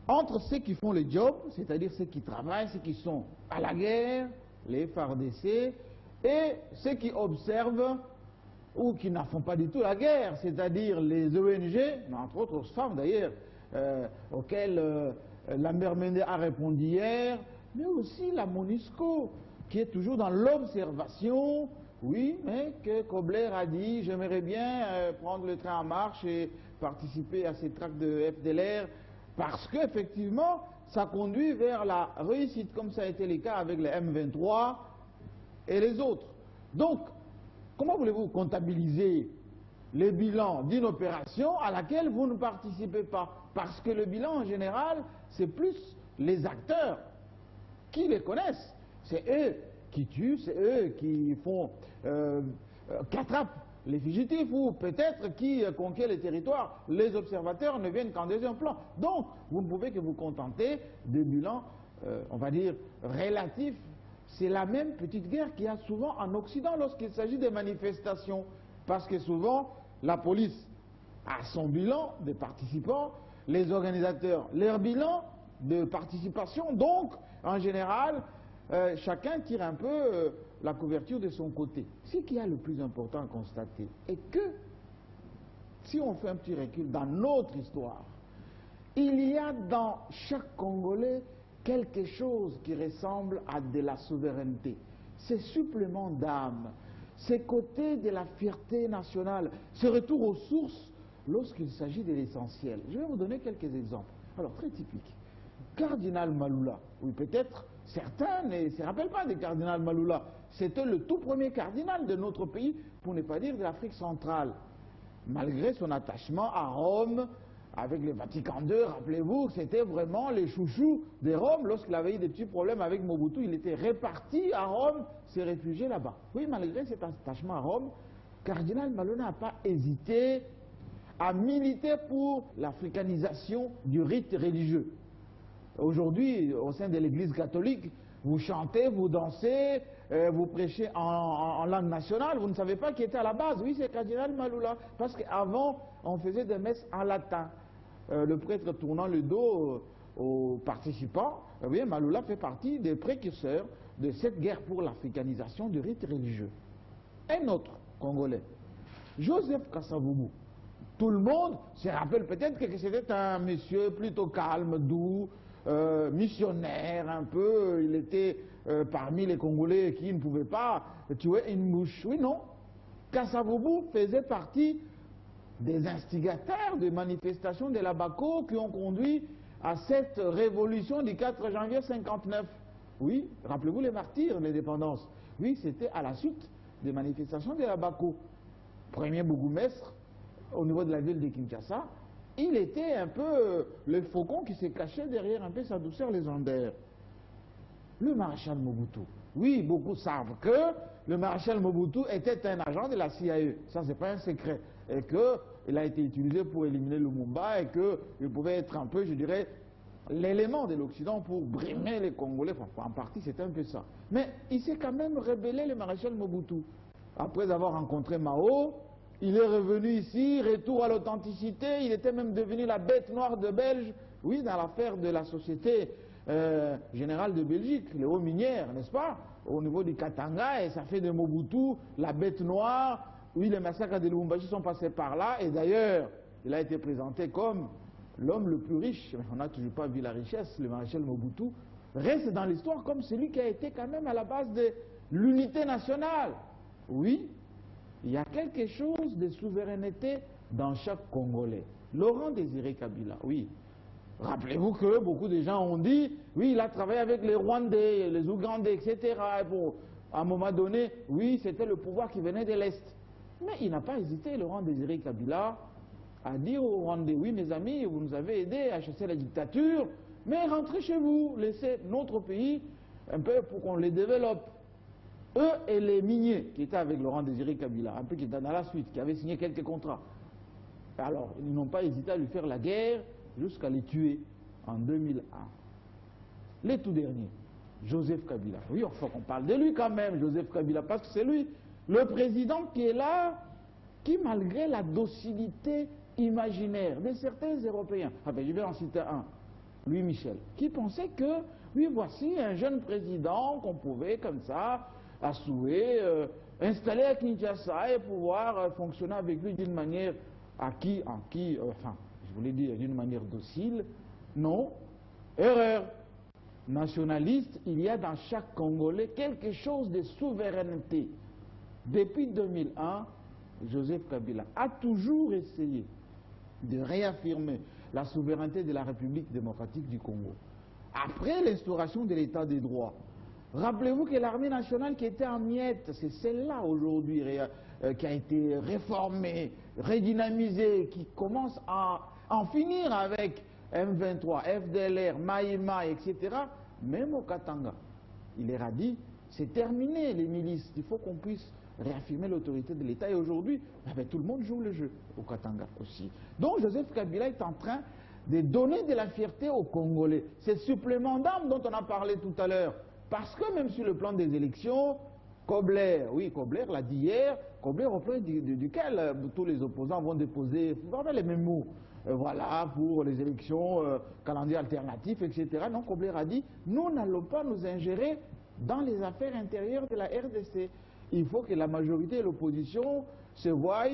entre ceux qui font le job, c'est-à-dire ceux qui travaillent, ceux qui sont à la guerre, les FARDC, et ceux qui observent ou qui n'en font pas du tout la guerre, c'est-à-dire les ONG, entre autres femmes d'ailleurs, auxquelles Lambert Mende a répondu hier, mais aussi la MONUSCO, qui est toujours dans l'observation. Oui, mais que Kobler a dit, j'aimerais bien prendre le train en marche et participer à ces tracts de FDLR, parce qu'effectivement, ça conduit vers la réussite, comme ça a été le cas avec les M23 et les autres. Donc, comment voulez-vous comptabiliser les bilans d'une opération à laquelle vous ne participez pas? Parce que le bilan, en général, c'est plus les acteurs qui les connaissent. C'est eux qui tuent, c'est eux qui font, qui attrapent les fugitifs ou peut-être qui conquièrent les territoires. Les observateurs ne viennent qu'en deuxième plan. Donc, vous ne pouvez que vous contenter de bilans, on va dire, relatifs. C'est la même petite guerre qu'il y a souvent en Occident lorsqu'il s'agit des manifestations. Parce que souvent, la police a son bilan de participants, les organisateurs leur bilan de participation. Donc, en général, chacun tire un peu la couverture de son côté. Ce qui est le plus important à constater est que, si on fait un petit recul dans notre histoire, il y a dans chaque Congolais quelque chose qui ressemble à de la souveraineté. Ces suppléments d'âme, ces côtés de la fierté nationale, ce retour aux sources lorsqu'il s'agit de l'essentiel. Je vais vous donner quelques exemples. Alors, très typiques. Cardinal Maloula, oui, peut-être certains ne se rappellent pas de Cardinal Maloula. C'était le tout premier cardinal de notre pays, pour ne pas dire de l'Afrique centrale. Malgré son attachement à Rome, avec le Vatican II, rappelez-vous, c'était vraiment les chouchous de Rome. Lorsqu'il avait eu des petits problèmes avec Mobutu, il était réparti à Rome, s'est réfugié là-bas. Oui, malgré cet attachement à Rome, Cardinal Maloula n'a pas hésité à militer pour l'africanisation du rite religieux. Aujourd'hui, au sein de l'Église catholique, vous chantez, vous dansez, vous prêchez en langue nationale, vous ne savez pas qui était à la base. Oui, c'est Cardinal Maloula. Parce qu'avant, on faisait des messes en latin. Le prêtre tournant le dos aux participants, oui, Maloula fait partie des précurseurs de cette guerre pour l'africanisation du rite religieux. Un autre Congolais, Joseph Kasavubu. Tout le monde se rappelle peut-être que c'était un monsieur plutôt calme, doux, missionnaire un peu. Il était parmi les Congolais qui ne pouvaient pas tuer une mouche. Oui, non. Kasavubu faisait partie des instigateurs des manifestations de la Bako qui ont conduit à cette révolution du 4 janvier 59. Oui, rappelez-vous les martyrs, l'indépendance. Oui, c'était à la suite des manifestations de la Bako. Premier bourgmestre au niveau de la ville de Kinshasa, il était un peu le faucon qui se cachait derrière un peu sa douceur légendaire. Le maréchal Mobutu. Oui, beaucoup savent que le maréchal Mobutu était un agent de la CIA. Ça, c'est pas un secret. Et qu'il a été utilisé pour éliminer Lumumba et qu'il pouvait être un peu, je dirais, l'élément de l'Occident pour brimer les Congolais. Enfin, en partie, c'était un peu ça. Mais il s'est quand même rébellé, le maréchal Mobutu. Après avoir rencontré Mao, il est revenu ici, retour à l'authenticité. Il était même devenu la bête noire de Belge, oui, dans l'affaire de la société générale de Belgique, les hauts minières, n'est-ce pas, au niveau du Katanga, et ça fait de Mobutu la bête noire. Oui, les massacres de Lubumbashi sont passés par là, et d'ailleurs, il a été présenté comme l'homme le plus riche. On n'a toujours pas vu la richesse, le maréchal Mobutu reste dans l'histoire comme celui qui a été quand même à la base de l'unité nationale. Oui, il y a quelque chose de souveraineté dans chaque Congolais. Laurent Désiré Kabila, oui. Rappelez-vous que beaucoup de gens ont dit, oui, il a travaillé avec les Rwandais, les Ougandais, etc. Et bon, à un moment donné, oui, c'était le pouvoir qui venait de l'Est. Mais il n'a pas hésité, Laurent Désiré Kabila, à dire aux Rwandais, oui, mes amis, vous nous avez aidés à chasser la dictature, mais rentrez chez vous, laissez notre pays un peu pour qu'on les développe. Eux et les miniers qui étaient avec Laurent Désiré Kabila, un peu qui étaient dans la suite, qui avaient signé quelques contrats. Alors, ils n'ont pas hésité à lui faire la guerre jusqu'à les tuer en 2001. Les tout derniers, Joseph Kabila. Oui, il faut qu'on parle de lui quand même, Joseph Kabila, parce que c'est lui, le président qui est là, qui malgré la docilité imaginaire de certains Européens, enfin je vais en citer un, Louis Michel, qui pensait que, oui, voici un jeune président qu'on pouvait comme ça, à souhait, installer à Kinshasa et pouvoir fonctionner avec lui d'une manière enfin, je voulais dire d'une manière docile. Non, erreur. Nationaliste, il y a dans chaque Congolais quelque chose de souveraineté. Depuis 2001, Joseph Kabila a toujours essayé de réaffirmer la souveraineté de la République démocratique du Congo. Après l'instauration de l'état des droits, rappelez-vous que l'armée nationale qui était en miettes, c'est celle-là aujourd'hui qui a été réformée, redynamisée, qui commence à en finir avec M23, FDLR, Maïma, etc. Même au Katanga, il leur a dit, c'est terminé les milices, il faut qu'on puisse réaffirmer l'autorité de l'État. Et aujourd'hui, tout le monde joue le jeu, au Katanga aussi. Donc Joseph Kabila est en train de donner de la fierté aux Congolais. C'est supplément d'âme dont on a parlé tout à l'heure. Parce que même sur le plan des élections, Kobler, oui, Kobler l'a dit hier, Kobler au plan duquel tous les opposants vont déposer les mêmes mots. Voilà, pour les élections, calendrier alternatif, etc. Non, Kobler a dit, nous n'allons pas nous ingérer dans les affaires intérieures de la RDC. Il faut que la majorité et l'opposition se voient,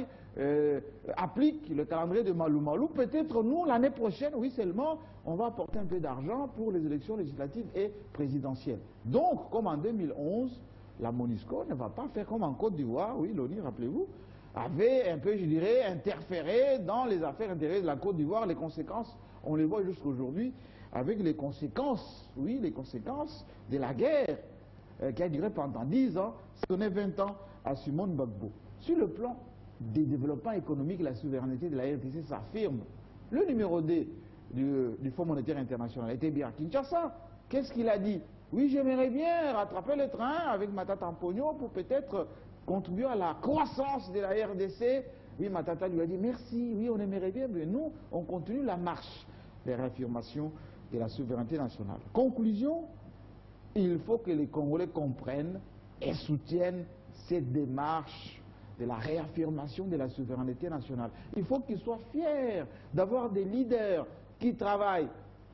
appliquent le calendrier de Malou Malou. Peut-être nous, l'année prochaine, oui seulement, on va apporter un peu d'argent pour les élections législatives et présidentielles. Donc, comme en 2011, la MONUSCO ne va pas faire comme en Côte d'Ivoire, oui, l'ONU, rappelez-vous, avait un peu, je dirais, interféré dans les affaires intérieures de la Côte d'Ivoire. Les conséquences, on les voit jusqu'aujourd'hui, avec les conséquences, oui, les conséquences de la guerre qui a duré pendant 10 ans, ça donnait 20 ans à Simone Gbagbo. Sur le plan des développements économiques, la souveraineté de la RDC s'affirme. Le numéro 2 du Fonds monétaire international était bien à Kinshasa. Qu'est-ce qu'il a dit? Oui, j'aimerais bien rattraper le train avec Matata Mpogno pour peut-être contribuer à la croissance de la RDC. Oui, Matata lui a dit merci, oui, on aimerait bien, mais nous, on continue la marche des réaffirmations de la souveraineté nationale. Conclusion, il faut que les Congolais comprennent et soutiennent cette démarche de la réaffirmation de la souveraineté nationale. Il faut qu'ils soient fiers d'avoir des leaders qui travaillent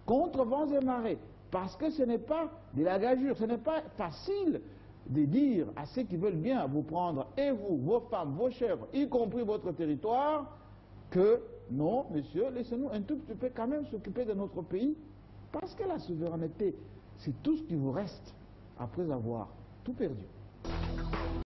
contre vents et marées, parce que ce n'est pas de la gageure, ce n'est pas facile de dire à ceux qui veulent bien vous prendre, et vous, vos femmes, vos chèvres, y compris votre territoire, que non, monsieur, laissez-nous un tout petit peu quand même s'occuper de notre pays, parce que la souveraineté, c'est tout ce qui vous reste après avoir tout perdu.